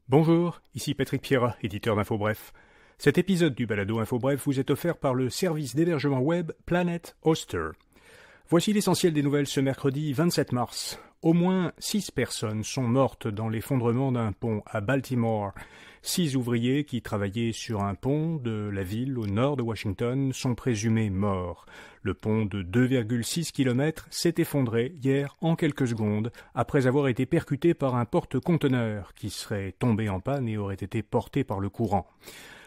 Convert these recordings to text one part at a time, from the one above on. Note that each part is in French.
Bonjour, ici Patrick Pierrat, éditeur d'InfoBref. Cet épisode du balado InfoBref vous est offert par le service d'hébergement web Planet Hoster. Voici l'essentiel des nouvelles ce mercredi 27 mars. Au moins 6 personnes sont mortes dans l'effondrement d'un pont à Baltimore. 6 ouvriers qui travaillaient sur un pont de la ville au nord de Washington sont présumés morts. Le pont de 2,6 km s'est effondré hier en quelques secondes après avoir été percuté par un porte-conteneurs qui serait tombé en panne et aurait été porté par le courant.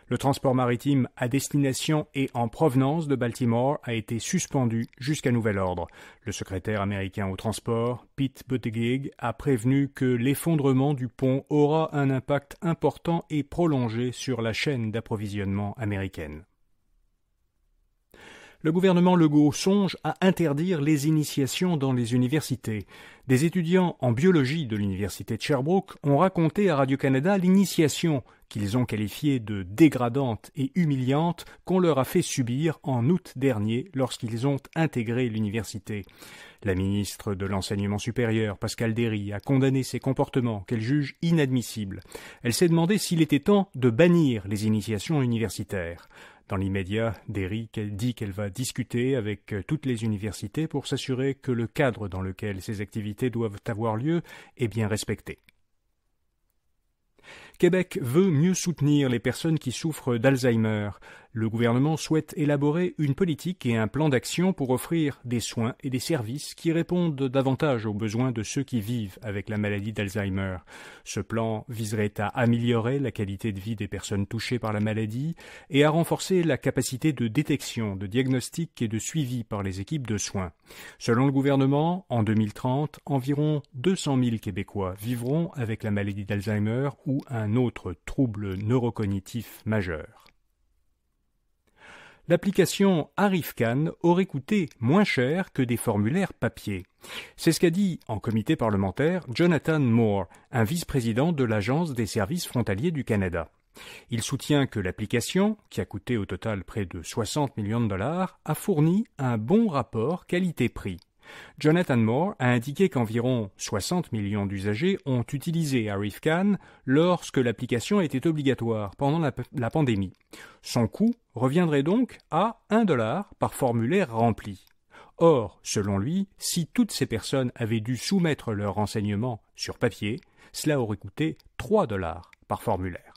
Le transport maritime à destination et en provenance de Baltimore a été suspendu jusqu'à nouvel ordre. Le secrétaire américain au transport, Pete Buttigieg, a prévenu que l'effondrement du pont aura un impact important et prolongé sur la chaîne d'approvisionnement américaine. Le gouvernement Legault songe à interdire les initiations dans les universités. Des étudiants en biologie de l'université de Sherbrooke ont raconté à Radio-Canada l'initiation qu'ils ont qualifiée de dégradante et humiliante qu'on leur a fait subir en août dernier lorsqu'ils ont intégré l'université. La ministre de l'Enseignement supérieur, Pascale Derry, a condamné ces comportements qu'elle juge inadmissibles. Elle s'est demandé s'il était temps de bannir les initiations universitaires. Dans l'immédiat, Derry dit qu'elle va discuter avec toutes les universités pour s'assurer que le cadre dans lequel ces activités doivent avoir lieu est bien respecté. Québec veut mieux soutenir les personnes qui souffrent d'Alzheimer. Le gouvernement souhaite élaborer une politique et un plan d'action pour offrir des soins et des services qui répondent davantage aux besoins de ceux qui vivent avec la maladie d'Alzheimer. Ce plan viserait à améliorer la qualité de vie des personnes touchées par la maladie et à renforcer la capacité de détection, de diagnostic et de suivi par les équipes de soins. Selon le gouvernement, en 2030, environ 200 000 Québécois vivront avec la maladie d'Alzheimer ou un autre trouble neurocognitif majeur. L'application Arifcan aurait coûté moins cher que des formulaires papier. C'est ce qu'a dit en comité parlementaire Jonathan Moore, un vice-président de l'Agence des services frontaliers du Canada. Il soutient que l'application, qui a coûté au total près de 60 millions de dollars, a fourni un bon rapport qualité-prix. Jonathan Moore a indiqué qu'environ 60 millions d'usagers ont utilisé Arifcan lorsque l'application était obligatoire pendant la pandémie. Son coût reviendrait donc à 1 $ par formulaire rempli. Or, selon lui, si toutes ces personnes avaient dû soumettre leurs renseignements sur papier, cela aurait coûté 3 $ par formulaire.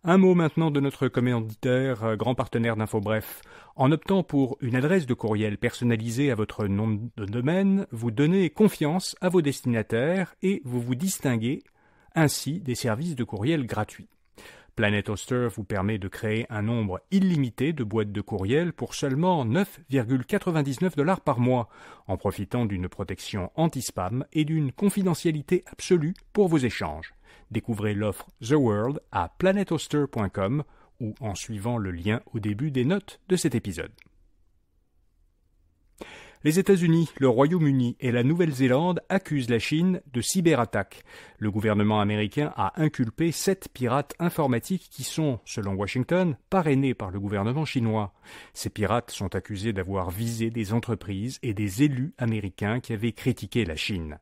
Un mot maintenant de notre commanditaire, grand partenaire d'InfoBref. En optant pour une adresse de courriel personnalisée à votre nom de domaine, vous donnez confiance à vos destinataires et vous vous distinguez ainsi des services de courriel gratuits. Planet Hoster vous permet de créer un nombre illimité de boîtes de courriel pour seulement 9,99 $ par mois, en profitant d'une protection anti-spam et d'une confidentialité absolue pour vos échanges. Découvrez l'offre The World à planethoster.com ou en suivant le lien au début des notes de cet épisode. Les États-Unis, le Royaume-Uni et la Nouvelle-Zélande accusent la Chine de cyberattaques. Le gouvernement américain a inculpé 7 pirates informatiques qui sont, selon Washington, parrainés par le gouvernement chinois. Ces pirates sont accusés d'avoir visé des entreprises et des élus américains qui avaient critiqué la Chine.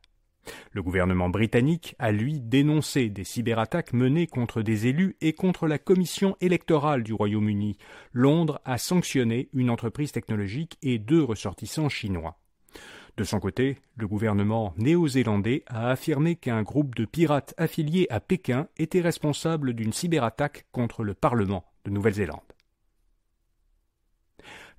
Le gouvernement britannique a, lui, dénoncé des cyberattaques menées contre des élus et contre la commission électorale du Royaume-Uni. Londres a sanctionné une entreprise technologique et 2 ressortissants chinois. De son côté, le gouvernement néo-zélandais a affirmé qu'un groupe de pirates affiliés à Pékin était responsable d'une cyberattaque contre le Parlement de Nouvelle-Zélande.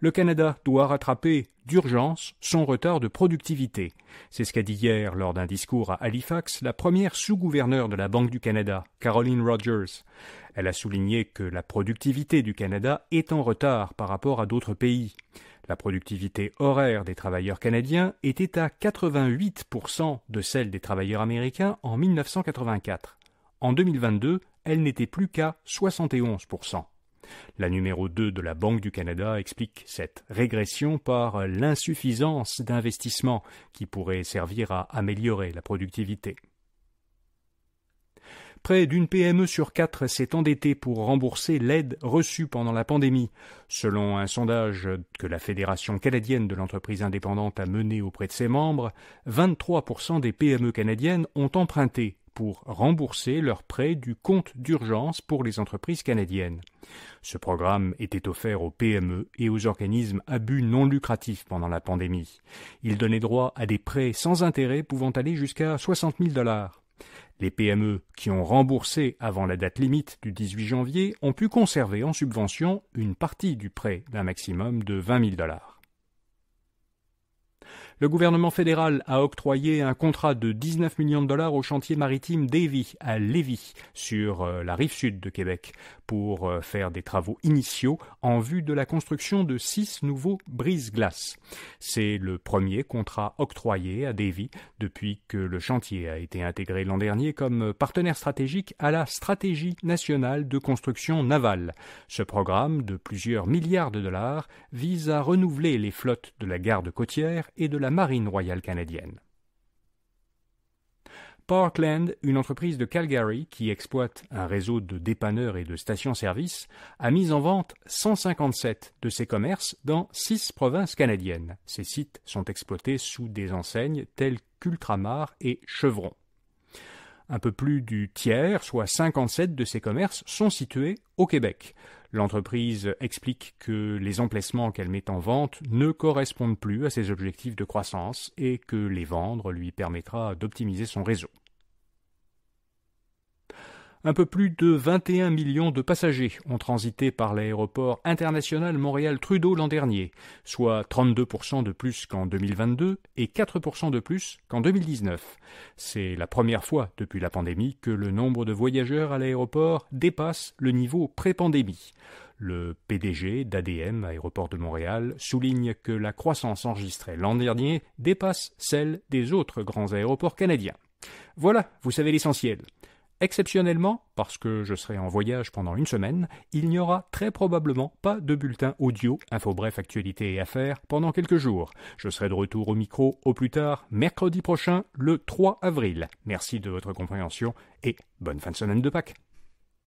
Le Canada doit rattraper d'urgence son retard de productivité. C'est ce qu'a dit hier, lors d'un discours à Halifax, la première sous-gouverneure de la Banque du Canada, Caroline Rogers. Elle a souligné que la productivité du Canada est en retard par rapport à d'autres pays. La productivité horaire des travailleurs canadiens était à 88% de celle des travailleurs américains en 1984. En 2022, elle n'était plus qu'à 71%. La numéro 2 de la Banque du Canada explique cette régression par l'insuffisance d'investissement qui pourrait servir à améliorer la productivité. Près d'une PME sur 4 s'est endettée pour rembourser l'aide reçue pendant la pandémie. Selon un sondage que la Fédération canadienne de l'entreprise indépendante a mené auprès de ses membres, 23% des PME canadiennes ont emprunté pour rembourser leurs prêts du compte d'urgence pour les entreprises canadiennes. Ce programme était offert aux PME et aux organismes à but non lucratif pendant la pandémie. Il donnait droit à des prêts sans intérêt pouvant aller jusqu'à 60 000 $. Les PME qui ont remboursé avant la date limite du 18 janvier ont pu conserver en subvention une partie du prêt d'un maximum de 20 000 $. Le gouvernement fédéral a octroyé un contrat de 19 millions de $ au chantier maritime Davy à Lévis, sur la rive sud de Québec, pour faire des travaux initiaux en vue de la construction de 6 nouveaux brise-glaces. C'est le premier contrat octroyé à Davy depuis que le chantier a été intégré l'an dernier comme partenaire stratégique à la Stratégie nationale de construction navale. Ce programme de plusieurs milliards de dollars vise à renouveler les flottes de la garde côtière et de la Marine royale canadienne. Parkland, une entreprise de Calgary qui exploite un réseau de dépanneurs et de stations-service, a mis en vente 157 de ses commerces dans 6 provinces canadiennes. Ces sites sont exploités sous des enseignes telles qu'Ultramar et Chevron. Un peu plus du tiers, soit 57 de ces commerces, sont situés au Québec. L'entreprise explique que les emplacements qu'elle met en vente ne correspondent plus à ses objectifs de croissance et que les vendre lui permettra d'optimiser son réseau. Un peu plus de 21 millions de passagers ont transité par l'aéroport international Montréal-Trudeau l'an dernier, soit 32% de plus qu'en 2022 et 4% de plus qu'en 2019. C'est la première fois depuis la pandémie que le nombre de voyageurs à l'aéroport dépasse le niveau pré-pandémie. Le PDG d'ADM, Aéroport de Montréal, souligne que la croissance enregistrée l'an dernier dépasse celle des autres grands aéroports canadiens. Voilà, vous savez l'essentiel. Exceptionnellement, parce que je serai en voyage pendant une semaine, il n'y aura très probablement pas de bulletin audio, info bref, actualité et affaires pendant quelques jours. Je serai de retour au micro au plus tard mercredi prochain, le 3 avril. Merci de votre compréhension et bonne fin de semaine de Pâques.